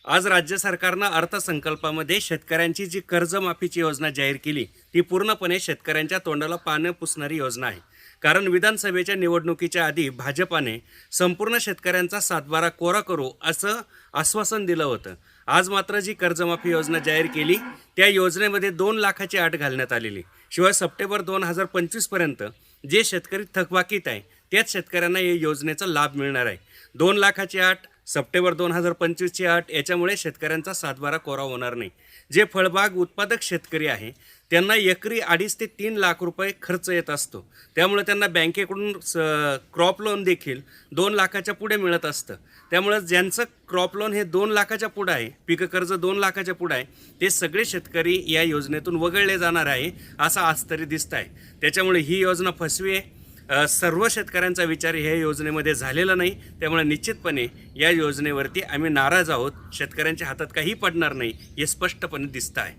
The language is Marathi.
आज राज्य सरकारनं अर्थसंकल्पामध्ये शेतकऱ्यांची जी कर्जमाफीची योजना जाहीर केली ती पूर्णपणे शेतकऱ्यांच्या तोंडाला पानं पुसणारी योजना आहे. कारण विधानसभेच्या निवडणुकीच्या आधी भाजपाने संपूर्ण शेतकऱ्यांचा सातबारा कोरा करू असं आश्वासन दिलं होतं. आज मात्र जी कर्जमाफी योजना जाहीर केली त्या योजनेमध्ये 2 लाखाची अट घालण्यात आलेली. शिवाय सप्टेंबर 2025 पर्यंत जे शेतकरी थकबाकीत आहे त्याच शेतकऱ्यांना या योजनेचा लाभ मिळणार आहे. 2 लाखाची अट, सप्टेंबर 2025ची अट, याच्यामुळे शेतकऱ्यांचा सातबारा कोरा होणार नाही. जे फळबाग उत्पादक शेतकरी आहे त्यांना एकरी 2.5 ते 3 लाख रुपये खर्च येत असतो. त्यामुळे त्यांना बँकेकडून क्रॉप लोन देखील 2 लाखाच्या पुढे मिळत असतं. त्यामुळे ज्यांचं क्रॉप लोन हे 2 लाखाच्या पुढं आहे, पीक कर्ज 2 लाखाच्या पुढं आहे, ते सगळे शेतकरी या योजनेतून वगळले जाणार आहे असं आज तरी दिसत आहे. त्याच्यामुळे ही योजना फसवी आहे. सर्व शेतकऱ्यांचा विचार ह्या योजनेमध्ये झालेला नाही. त्यामुळे निश्चितपणे या योजनेवरती आम्ही नाराज आहोत. शेतकऱ्यांच्या हातात काही पडणार नाही हे स्पष्टपणे दिसतं आहे.